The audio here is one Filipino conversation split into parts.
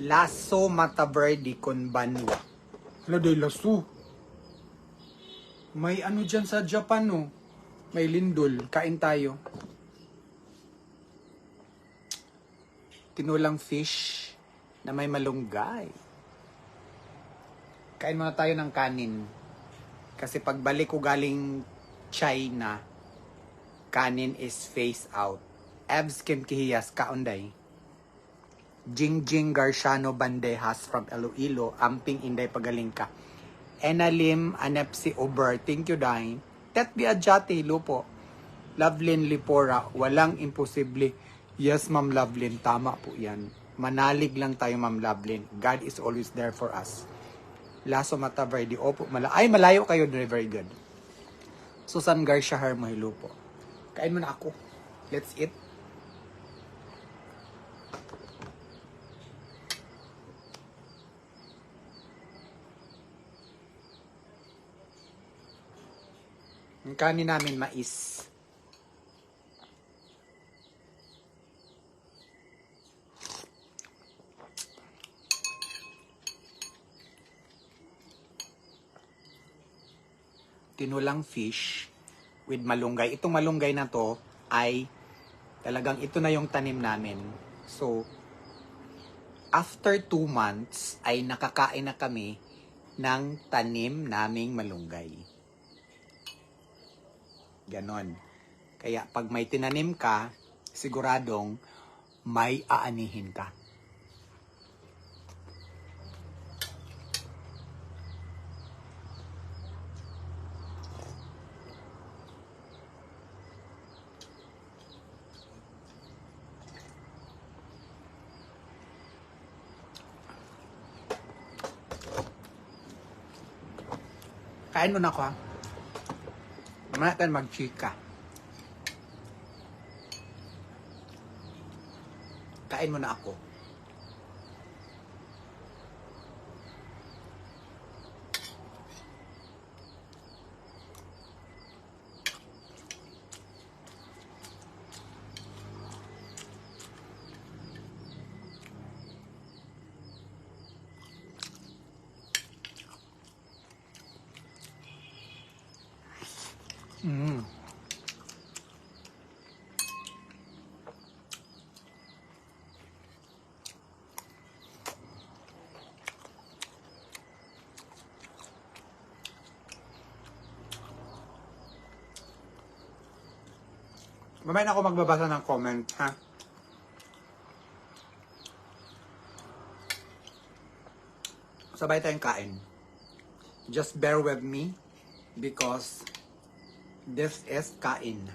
Lasso Mata Verde con Banwa. Hala, day lasso. May ano dyan sa Japan, no? May lindol. Kain tayo. Tinulang fish na may malunggay. Kain muna tayo ng kanin. Kasi pagbalik ko galing China, kanin is face out. Abs Kim Kihiyas, kaunday. Jingjing Garciano Bandejas from Iloilo, Amping Inday Pagalingka. Enalim Anepsi Ober, thank you Dine. Tet Biadjate, lupo. Lovelyn Lipora, walang imposible. Yes, Ma'am Lovelyn, tama po yan. Manalig lang tayo, Ma'am Lovelyn. God is always there for us. Lasso Mata Verde, opo, ay malayo kayo, very good. Susan Garcia Hermohilo po. Kain mo na ako. Let's eat. Ang kanin namin mais. Tinulang fish with malunggay. Itong malunggay na to ay talagang ito na yung tanim namin. So, after 2 months ay nakakain na kami ng tanim naming malunggay. Ganon. Kaya pag may tinanim ka, siguradong may aanihin ka. Kain mo na ako, ha? Mamaya tayo mag-chika. Kain mo na ako. Mamaya na ako magbabasa ng comment, ha? Sabay tayong kain. Just bear with me because this is kain.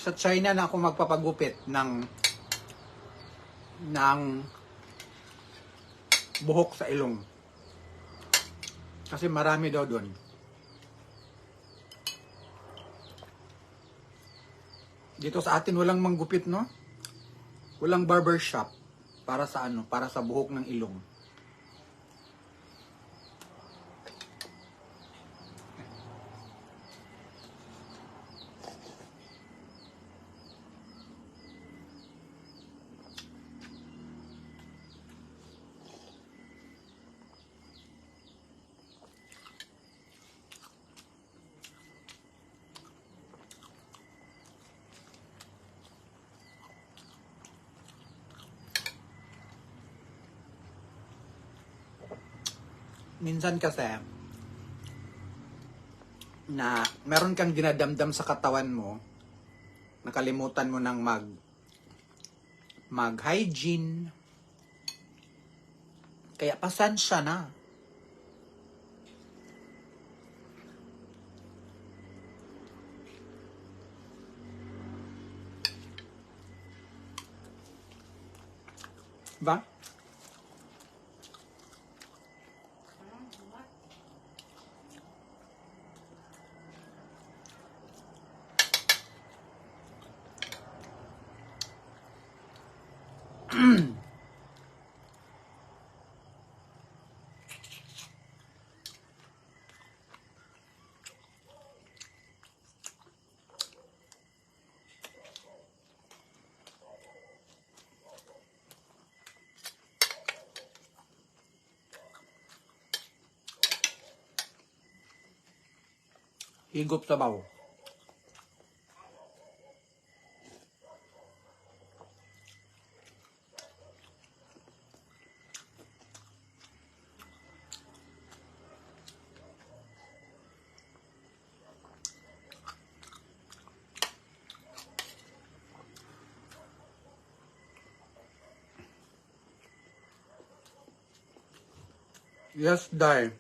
Sa China na ako magpapagupit ng buhok sa ilong. Kasi marami daw doon. Dito sa atin walang manggupit, no? Walang barber shop para sa ano, para sa buhok ng ilong. Minsan kasi na meron kang dinadamdam sa katawan mo, nakalimutan mo ng mag-hygiene. Kaya pasensya na. Ba? Higop sabaw. Yes, Day.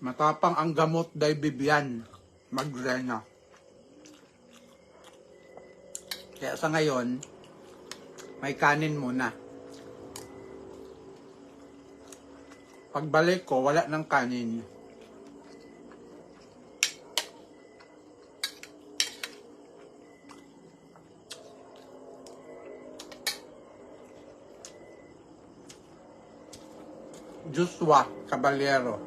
Matapang ang gamot, Day Bibian. Magrena. Kaya sa ngayon, may kanin muna. Pagbalik ko, wala ng kanin. Joshua Caballero.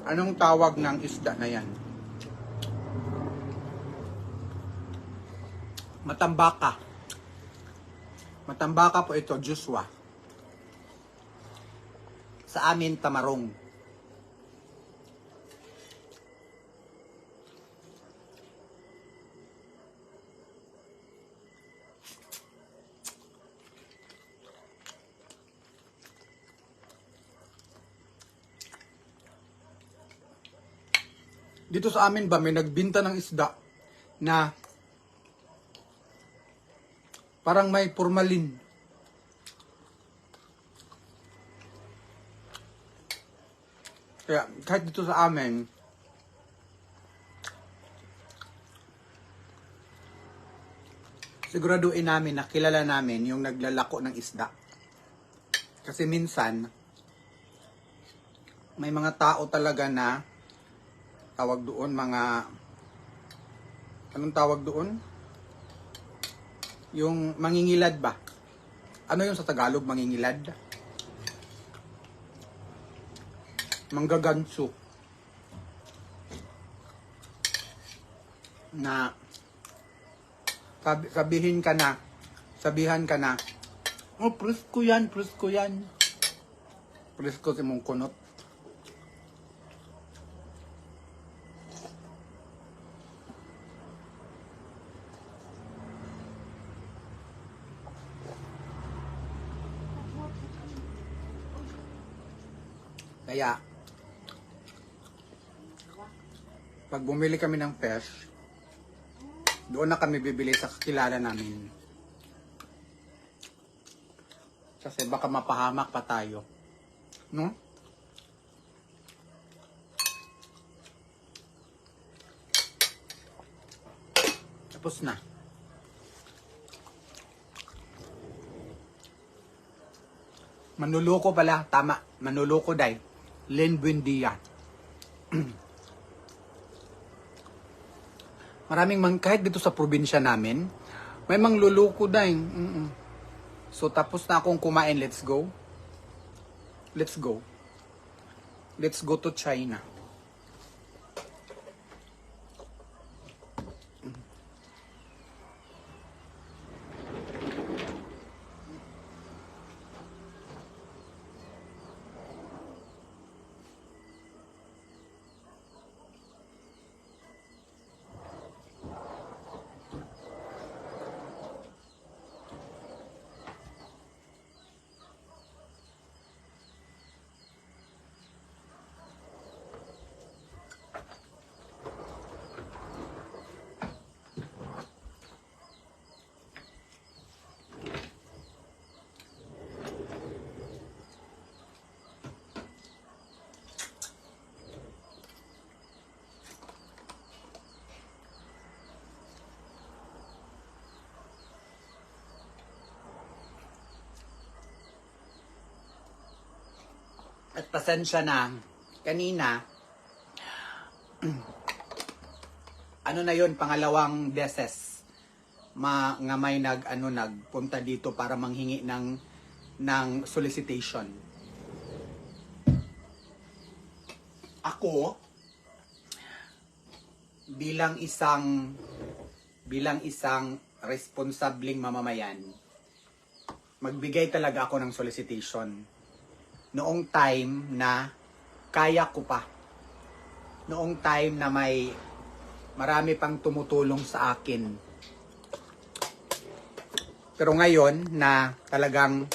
Anong tawag ng isda na yan? Matambaka. Matambaka po ito, Joshua. Sa amin, tamarong. Dito sa amin ba, may nagbinta ng isda na parang may formalin. Kaya kahit dito sa amin, siguraduhin namin na kilala namin yung naglalako ng isda. Kasi minsan, may mga tao talaga na tawag doon mga, anong tawag doon? Yung mangingilad ba? Ano yung sa Tagalog mangingilad? Manggaganso. Na sabihan ka na, oh, presko yan. Presko si mong kunot. Kaya, pag bumili kami ng fish, doon na kami bibili sa kakilala namin. Kasi baka mapahamak pa tayo. No? Tapos na. Manluloko pala. Tama. Manluloko, Day. Len Buendia. Maraming kahit dito sa probinsya namin, may mangluloko, Day. So, tapos na akong kumain. Let's go. Let's go. Let's go to China. At pasensya na, kanina, ano na yun, pangalawang beses, nga may nagpunta dito para manghingi ng solicitation. Ako, bilang isang responsableng mamamayan, magbigay talaga ako ng solicitation. Noong time na kaya ko pa. noong time na may marami pang tumutulong sa akin. Pero ngayon na talagang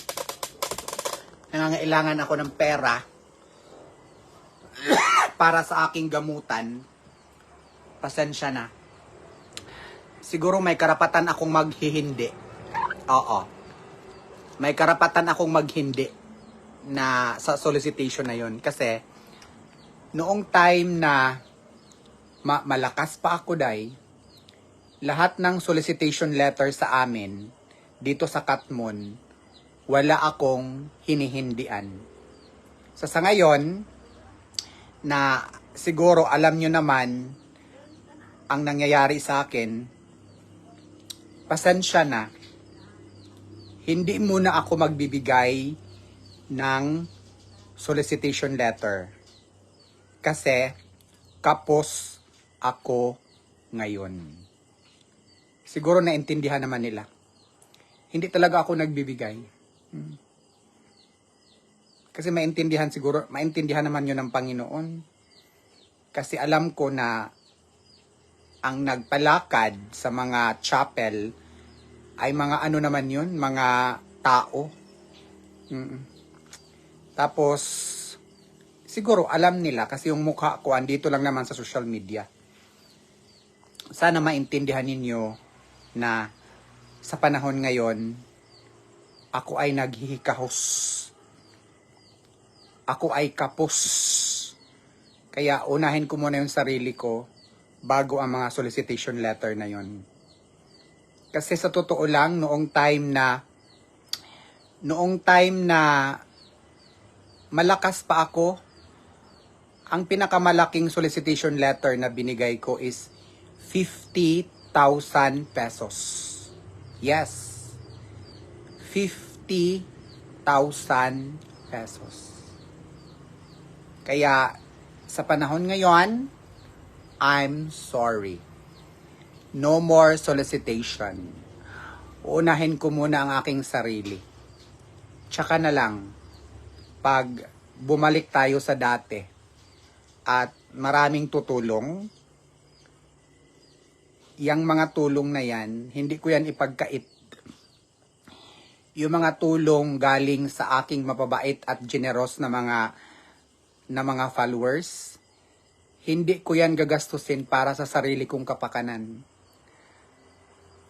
nangangailangan ako ng pera para sa aking gamutan, pasensya na. Siguro may karapatan akong maghihindi. Oo. May karapatan akong maghindi na sa solicitation na yon kasi noong time na malakas pa ako lahat ng solicitation letter sa amin dito sa Katmon, wala akong hinihindian. Sa ngayon, na siguro alam nyo naman ang nangyayari sa akin, pasensya na, hindi muna ako magbibigay ng solicitation letter. Kasi, kapos ako ngayon. Siguro naintindihan naman nila. Hindi talaga ako nagbibigay. Kasi maintindihan naman yun ng Panginoon. Kasi alam ko na ang nagpalakad sa mga chapel ay mga ano naman yun, mga tao. Tapos, siguro alam nila kasi yung mukha ko andito lang naman sa social media. Sana maintindihan ninyo na sa panahon ngayon, ako ay naghihikahos. Ako ay kapos. Kaya unahin ko muna yung sarili ko bago ang mga solicitation letter na yon. Kasi sa totoo lang, noong time na malakas pa ako, ang pinakamalaking solicitation letter na binigay ko is 50,000 pesos. Yes. 50,000 pesos. Kaya sa panahon ngayon, I'm sorry. No more solicitation. Uunahin ko muna ang aking sarili. Tsaka na lang, pag bumalik tayo sa dati at maraming tutulong, yang mga tulong na yan, hindi ko yan ipagkait. Yung mga tulong galing sa aking mapabait at generous na mga followers, hindi ko yan gagastusin para sa sarili kong kapakanan.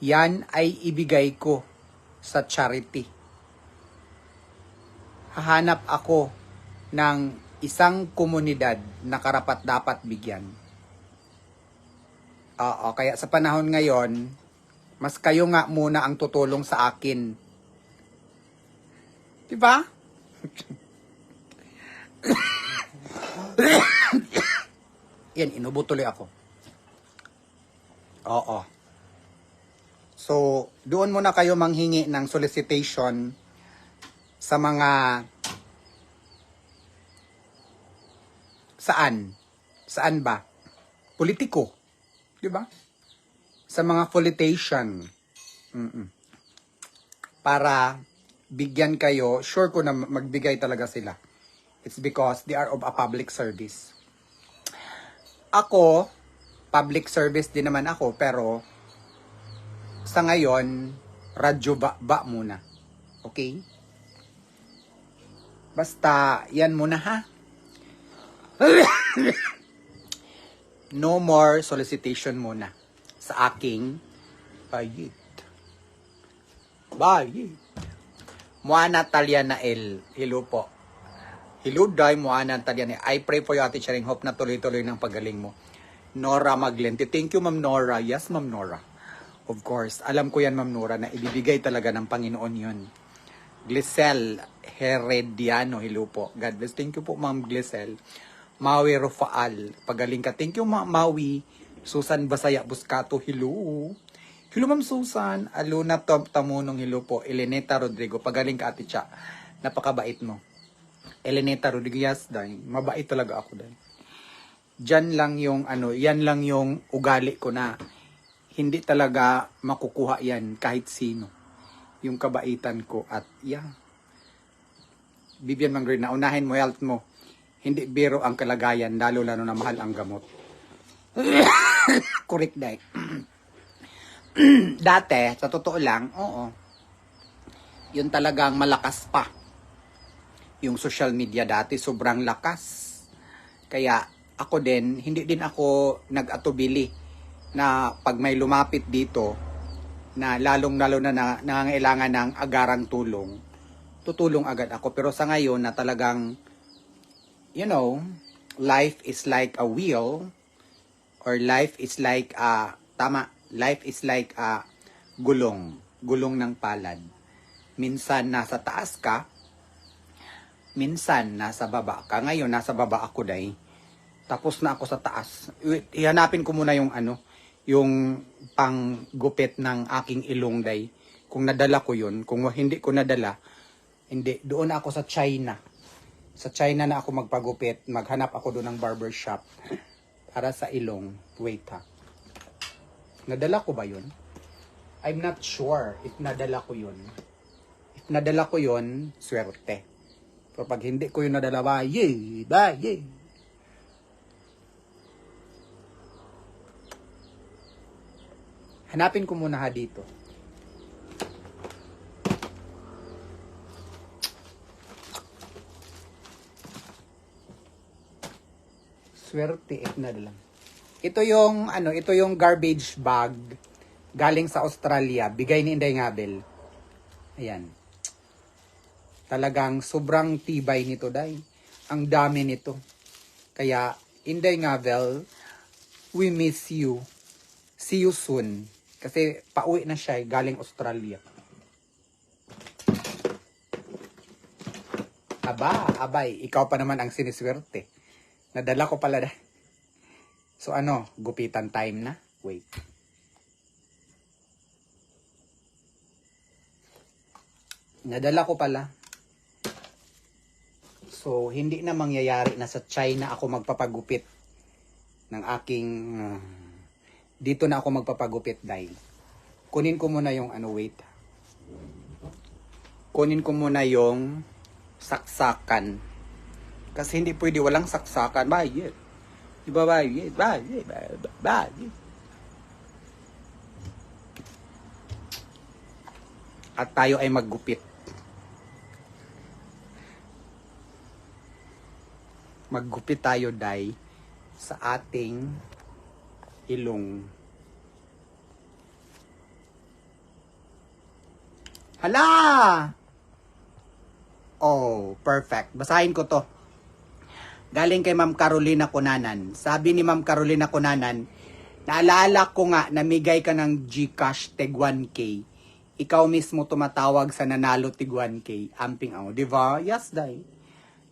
Yan ay ibigay ko sa charity. Hahanap ako ng isang komunidad na karapat-dapat bigyan. Oo, kaya sa panahon ngayon, mas kayo nga muna ang tutulong sa akin. Diba? Yan, inubo tuloy ako. Oo. So, doon muna kayo manghingi ng solicitation sa mga saan ba? Politiko. Di ba? Sa mga politician. Para bigyan kayo, sure ko na magbigay talaga sila. It's because they are of a public service. Ako, public service din naman ako, pero sa ngayon, radyo ba muna. Okay? Basta, yan muna ha. No more solicitation muna sa aking bayit. Mua Natalia Nael. Hello po. Hello, Day. Mua Natalia Nael. I pray for you, Ate Charing. Hope na tuloy-tuloy ng pagaling mo. Nora Maglente. Thank you, Ma'am Nora. Yes, Ma'am Nora. Of course. Alam ko yan, Ma'am Nora, na ibibigay talaga ng Panginoon yun. Glisel Herediano. Hello po. God bless. Thank you po, Ma'am Glisel. Maui Rufaal. Pagaling ka. Thank you, Maui. Susan Basaya Buscato. Hello. Hello, Ma'am Susan. Aluna Tamunong. Hello po. Eleneta Rodrigo. Pagaling ka, Ate Cha. Napakabait mo. Eleneta Rodriguez. Dahil mabait talaga ako dahil. Yan lang yung ugali ko na hindi talaga makukuha yan kahit sino. Yung kabaitan ko at Vivian Mangre, na unahin mo health mo. Hindi biro ang kalagayan, lalo-lalo na mahal ang gamot. Correct, day. Dati, sa totoo lang, oo, yun talagang malakas pa. Yung social media dati, sobrang lakas. Kaya, ako din, hindi din ako nag-atubili na pag may lumapit dito, na lalong-lalo na nangangailangan ng agarang tulong, tutulong agad ako. Pero sa ngayon na talagang, you know, life is like a wheel, or life is like life is like a gulong ng palad. Minsan nasa taas ka, minsan nasa baba ka. Ngayon nasa baba ako, day. Tapos na ako sa taas. Ihanapin ko muna yung yung panggupit ng aking ilong, day. Kung nadala ko yun, kung hindi ko nadala, hindi, doon ako sa China. Sa China na ako magpagupit, maghanap ako doon ng barbershop para sa ilong. Wait ha. Nadala ko ba yun? I'm not sure if nadala ko yun. If nadala ko yun, swerte. Pero pag hindi ko yun nadala, bye. Hanapin ko muna ha dito. Swerte if nadala. Ito yung garbage bag galing sa Australia, bigay ni Inday Ngabel. Ayan. Talagang sobrang tibay nito, day. Ang dami nito. Kaya, Inday Ngabel, we miss you. See you soon. Kasi pauwi na siya, galing Australia. Abay, ikaw pa naman ang siniswerte. Nadala ko pala. So gupitan time na? Wait. Nadala ko pala. So, hindi na mangyayari na sa China ako magpapagupit ng aking... dito na ako magpapagupit, dahil. Kunin ko muna yung wait. Kunin ko muna yung saksakan. Kasi hindi pwede walang saksakan. Bayit. Diba bayit? Bayit. At tayo ay maggupit. Maggupit tayo, day, sa ating ilong. Hala! Oh, perfect. Basahin ko to. Galing kay Ma'am Carolina Cunanan. Sabi ni Ma'am Carolina Cunanan, naalala ko nga, namigay ka ng GCash tig 1K. Ikaw mismo tumatawag sa nanalo tig 1K. Amping ako. Diba? Yes, day.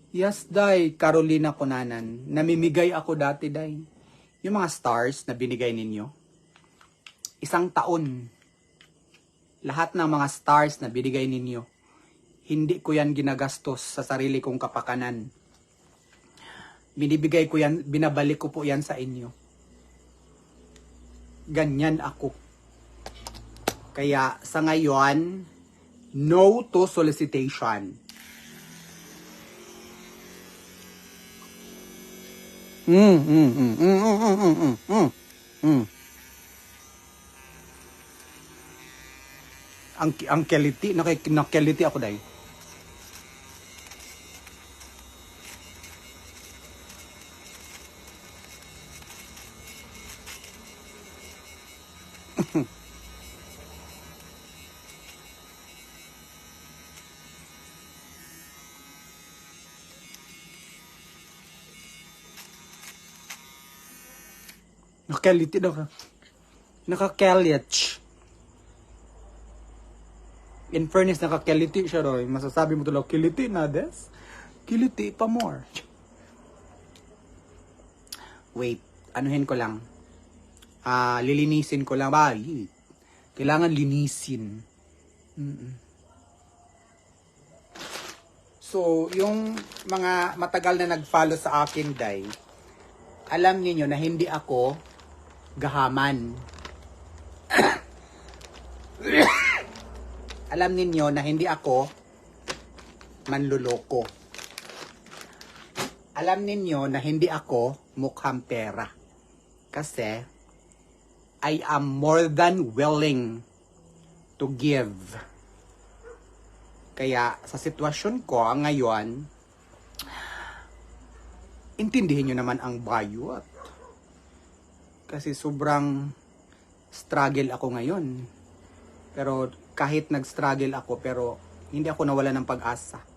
Yes, day. Carolina Cunanan. Namimigay ako dati, day. Yung mga stars na binigay ninyo. 1 taon. Lahat ng mga stars na binigay ninyo. Hindi ko yan ginagastos sa sarili kong kapakanan. Binibigay ko yan, binabalik ko po yan sa inyo. Ganyan ako. Kaya sa ngayon, no to solicitation. Ang keliti, nakeliti ako dahil. Nakeliti daw ka. Nakakelitch. In fairness, nakakeliti siya daw. Masasabi mo tuloy, kiliti na des? Kiliti pa more. Wait, anuhin ko lang. Lilinisin ko lang. Kailangan linisin. So, yung mga matagal na nag-follow sa akin, day, alam niyo na hindi ako gahaman. Alam ninyo na hindi ako manluloko. alam ninyo na hindi ako mukhang pera. Kasi, I am more than willing to give. Kaya, sa sitwasyon ko ngayon, intindihin nyo naman ang bayot. Kasi sobrang struggle ako ngayon. Pero kahit nag-struggle ako, pero hindi ako nawala ng pag-asa.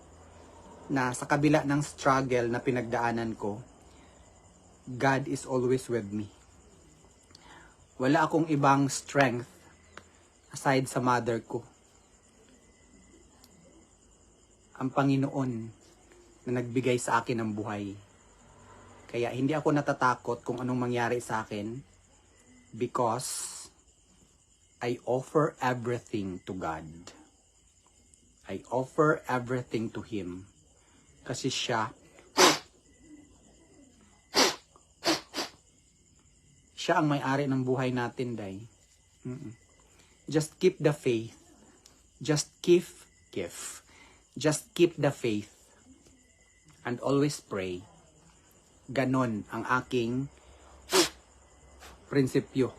Na sa kabila ng struggle na pinagdaanan ko, God is always with me. Wala akong ibang strength aside sa mother ko. Ang Panginoon na nagbigay sa akin ng buhay. Kaya hindi ako natatakot kung anong mangyari sa akin because I offer everything to God. I offer everything to Him. Kasi siya ang may-ari ng buhay natin, day. Just keep the faith. Just keep the faith. And always pray. Ganon ang aking prinsipyo.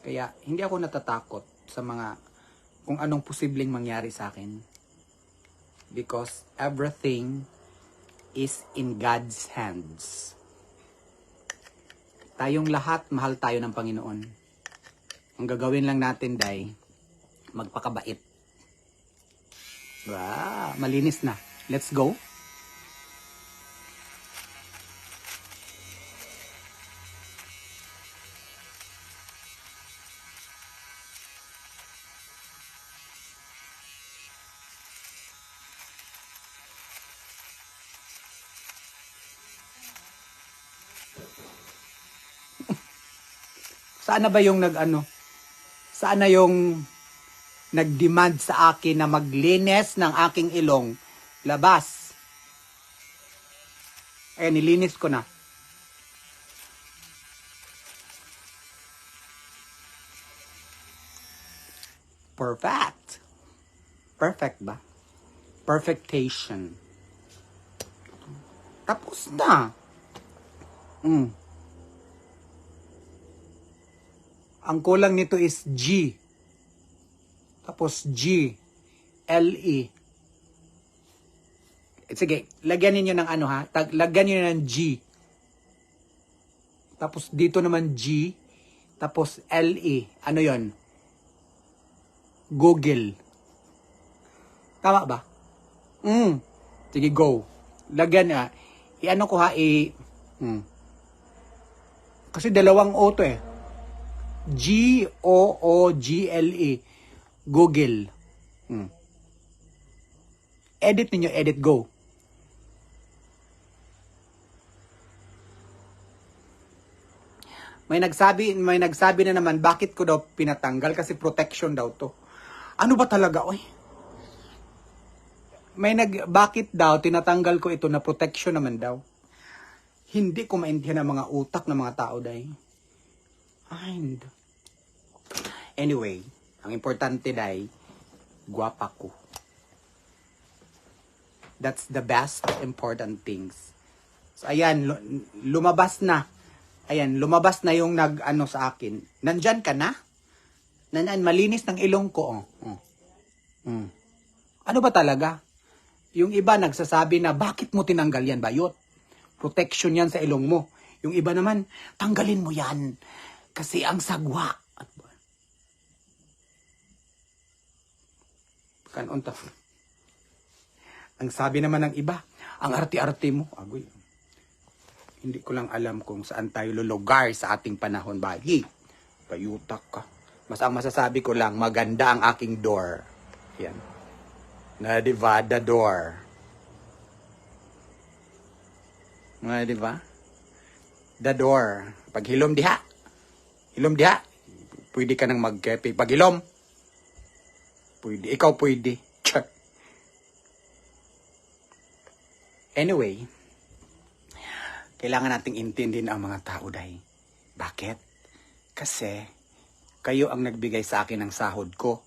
Kaya hindi ako natatakot sa mga kung anong posibleng mangyari sa akin. Because everything is in God's hands. Tayong lahat, mahal tayo ng Panginoon. Ang gagawin lang natin, day, magpakabait. Malinis na. Let's go. Saan na ba yung Saan na yung nag-demand sa akin na maglinis ng aking ilong? Labas. Nilinis ko na. Perfect. Perfect ba? Perfectation. Tapos na. Ang kulang nito is G. Tapos G. L-E. Sige, lagyan niyo ng lagyan niyo ng G. Tapos dito naman G. Tapos L-E. Ano yon? Google. Tama ba? Sige, go. Lagyan i-ano ko Kasi dalawang O to eh. Google. Google. Edit ninyo, edit, go. May nagsabi na naman, bakit ko daw pinatanggal? Kasi protection daw to. Ano ba talaga, oy? Bakit daw tinatanggal ko ito na protection naman daw? Hindi ko maintindihan ang mga utak ng mga tao, day. Anyway, ang importante, day, gwapa ko. That's the best important things. So, ayan, lumabas na. Ayan, lumabas na yung sa akin. Nandyan ka na? Malinis ng ilong ko. Ano ba talaga? Yung iba nagsasabi na, bakit mo tinanggal yan, bayot? Protection yan sa ilong mo. Yung iba naman, tanggalin mo yan. Kasi ang sagwa. Ang sabi naman ng iba, ang arte-arte mo. Agoy. Hindi ko lang alam kung saan tayo lulugar sa ating panahon. Bayutak ka. Ang masasabi ko lang, maganda ang aking door. Yan. Diba? The door. Diba? The door. Pag hilom diha. Pwede ka nang magkepe. Pag hilom, pwede. Ikaw pwede. Check. Anyway, kailangan nating intindihin ang mga tao, day. Bakit? Kasi, kayo ang nagbigay sa akin ng sahod ko.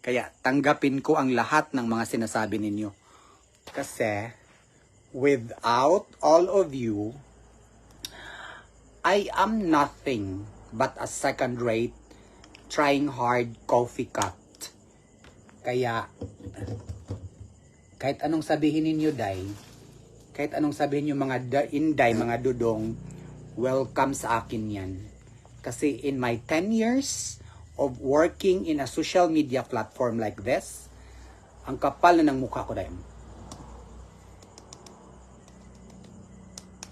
Kaya, tanggapin ko ang lahat ng mga sinasabi ninyo. Kasi, Without all of you, I am nothing but a second-rate, trying hard coffee cut. Kaya, kahit anong sabihin ninyo, Day, kahit anong sabihin nyo mga inday, mga dudong, welcome sa akin yan. Kasi in my 10 years of working in a social media platform like this, ang kapal na ng mukha ko, Day.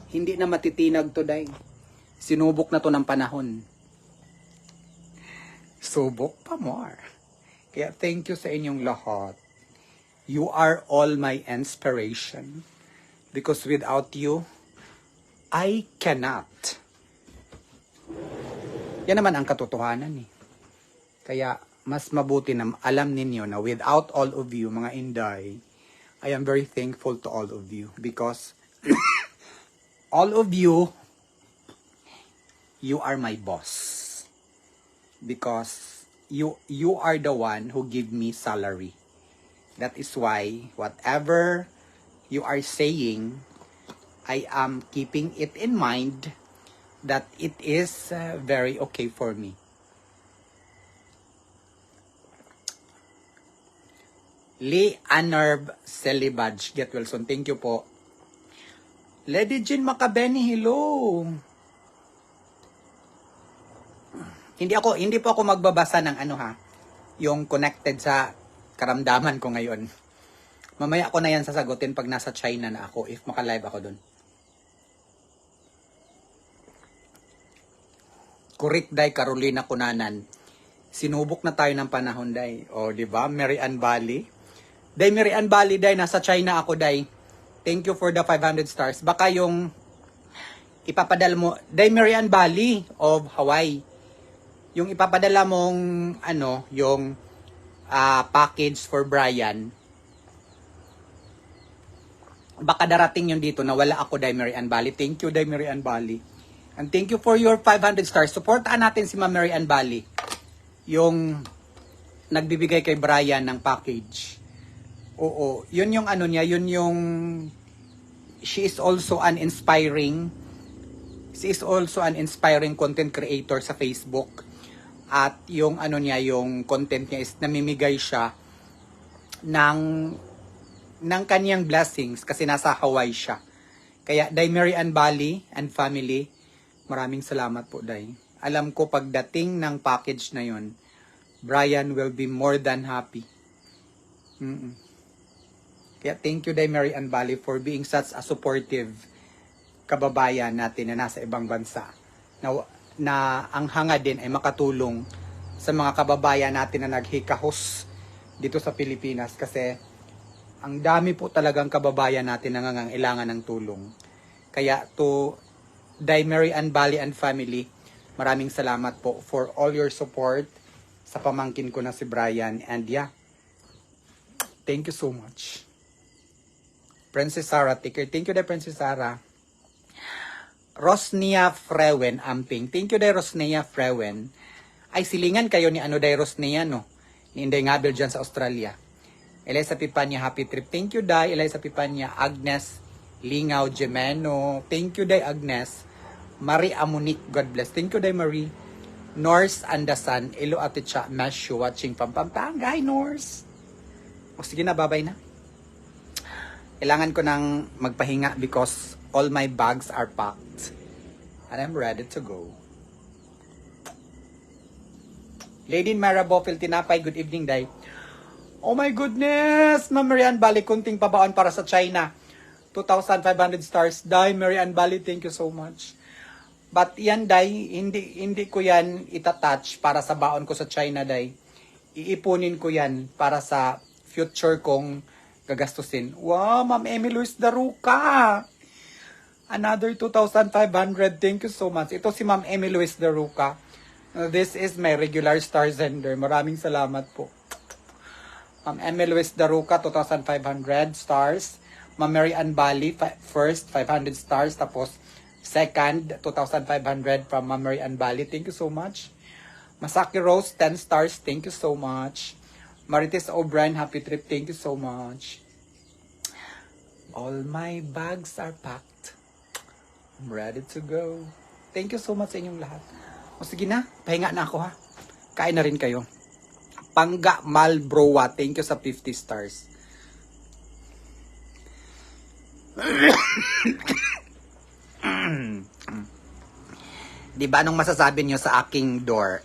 Hindi na matitinag to, Day. Sinubok na to ng panahon. Subok pa more. Kaya thank you sa inyong lahat. You are all my inspiration. Because without you, I cannot. Yan naman ang katotohanan eh. Kaya mas mabuti na alam ninyo na without all of you, mga Inday, I am very thankful to all of you. Because all of you, you are my boss. Because you are the one who give me salary. That is why whatever you are saying, I am keeping it in mind that it is very okay for me. Lee Anerb Celibaj, get well soon. Thank you po. Lady Jean Macabeni, hello. Hindi po ako magbabasa ng yung connected sa karamdaman ko ngayon. Mamaya ko na yan sasagutin pag nasa China na ako, if maka-live ako dun. Kurik, Day, Carolina Kunanan. Sinubok na tayo ng panahon, Day. O, di ba? Mary Ann Bali. Day, Mary Ann Bali, Day, nasa China ako, Day. Thank you for the 500 stars. Baka yung ipapadala mo, Day, Mary Ann Bali of Hawaii. Yung ipapadala mong, yung package for Brian, baka darating yun dito na wala ako, Day Mary Ann Bali. Thank you, Day Mary Ann Bali. And thank you for your 500 stars. Supportaan natin si Ma'am Mary Ann Bali. Yung nagbibigay kay Brian ng package. Oo, yun yung niya, yun yung she is also an inspiring content creator sa Facebook. At yung niya, yung content niya is namimigay siya ng kanyang blessings kasi nasa Hawaii siya. Kaya Day Mary Ann Bali and family, maraming salamat po, Day. Alam ko pagdating ng package na yon, Brian will be more than happy. Kaya thank you, Day Mary Ann Bali, for being such a supportive kababayan natin na nasa ibang bansa. Na ang hanga din ay makatulong sa mga kababayan natin na naghikahos dito sa Pilipinas kasi ang dami po talagang kababayan natin na nangangailangan ng tulong. Kaya to Day Mary Ann Bali and family, maraming salamat po for all your support sa pamangkin ko na si Brian. And yeah, thank you so much. Princess Sarah Ticker, thank you, Day Princess Sarah. Rosnia Frewen Amping, thank you, Day Rosnia Frewen. Ay, silingan kayo ni Day Rosnia, no? Ni Inday Ngabel dyan sa Australia. Eliza Pipanya, happy trip. Thank you, Day. Eliza Pipanya, Agnes Lingaw Gemeno. Thank you, Day Agnes. Marie Amunic, God bless. Thank you, Day Marie. Norse Andasan, Ilo Ate Cha, Mashu, watching Pampanga. Hi, Norse. O sige na, bye-bye na. Kailangan ko nang magpahinga because all my bags are packed. And I'm ready to go. Lady Marabofil Tinapay, good evening, Day. Oh my goodness! Ma'am Mary Ann Bali, kunting pabaon para sa China. 2,500 stars. Day, Mary Ann Bali, thank you so much. But yan, Day, hindi ko yan itatouch para sa baon ko sa China, Day. Iipunin ko yan para sa future kong gagastusin. Wow, Ma'am Emmy Luis Daruca! Another 2,500. Thank you so much. Ito si Ma'am Emmy Luis Daruca. This is my regular star sender. Maraming salamat po. Ma'am Emmy Luis Daruca, 2,500 stars. Ma'am Mary Ann Bali, first, 500 stars. Tapos, second, 2,500 from Ma'am Mary Ann Bali. Thank you so much. Masaki Rose, 10 stars. Thank you so much. Marites O'Brien, happy trip. Thank you so much. All my bags are packed. I'm ready to go. Thank you so much sa inyong lahat. O sige na, pahinga na ako ha. Kain na rin kayo. Pangga Malbrowa, thank you sa 50 stars. Diba anong masasabi nyo sa aking door?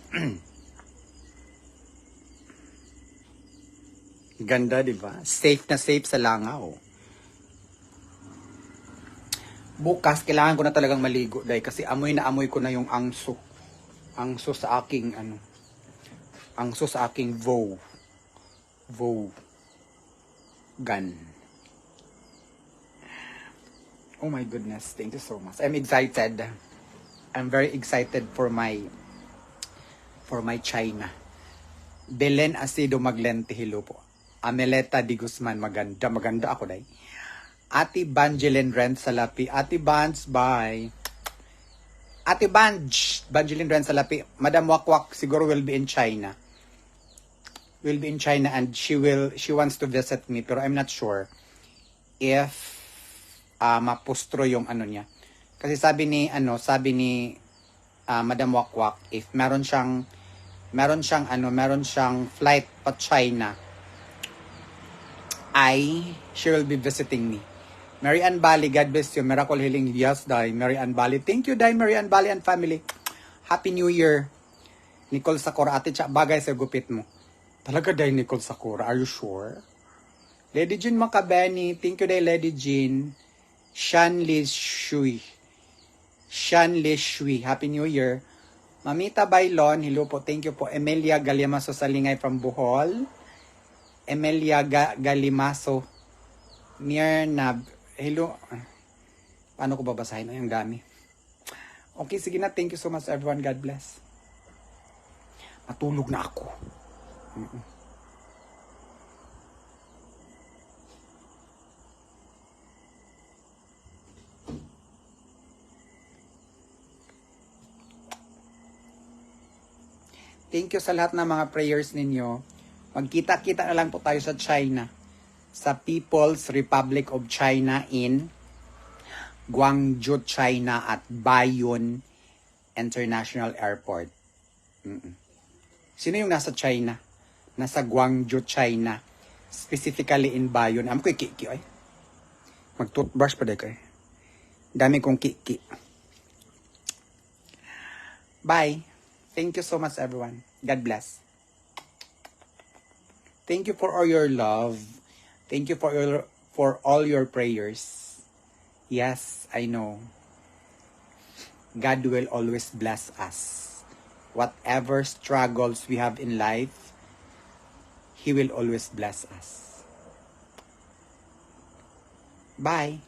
Ganda, diba? Safe na safe sa langaw. Bukas, kailangan ko na talagang maligo, dahil kasi amoy na amoy ko na yung angso. Angso sa aking, angso sa aking vow. Gun. Oh my goodness, thank you so much. I'm excited. I'm very excited for my China. Belen Asido Maglente, hello po. Ameleta Di Guzman, maganda ako dahil. Ate Banjelin Ren Salapi. Ate Banj, bye. Ate Banjelin Ren Salapi. Madam Wakwak siguro will be in China. Will be in China and she wants to visit me, pero I'm not sure if mapustro yung ano niya. Kasi sabi ni Madam Wakwak, if meron siyang flight pa China, she will be visiting me. Mary Ann Bali, God bless you. Miracle Healing, yes, Dai. Mary Ann Bali. Thank you, Dai, Mary Ann Bali and family. Happy New Year. Nicole Sakura, ate Cha, bagay sa gupit mo. Talaga, Dai, Nicole Sakura. Are you sure? Lady Jean Macabeni. Thank you, Dai, Lady Jean. Shan Li Shui. Happy New Year. Mamita Bailon, hello po. Thank you po. Emilia Galimaso Salingay from Bohol. Emilia Galimaso. Mirnab. Hello. Paano ko babasahin? Ang dami. Okay, sige na. Thank you so much everyone. God bless. Matulog na ako. Thank you sa lahat ng mga prayers ninyo. Magkita-kita na lang po tayo sa China. Sa People's Republic of China in Guangzhou, China at Baiyun International Airport. Sino yung nasa China? Nasa Guangzhou, China. Specifically in Baiyun. Am ko kiki ay. Mag-toothbrush pa dahil. Dami kong kiki. Bye. Thank you so much everyone. God bless. Thank you for all your love. Thank you for all your prayers. Yes, I know. God will always bless us. Whatever struggles we have in life, He will always bless us. Bye.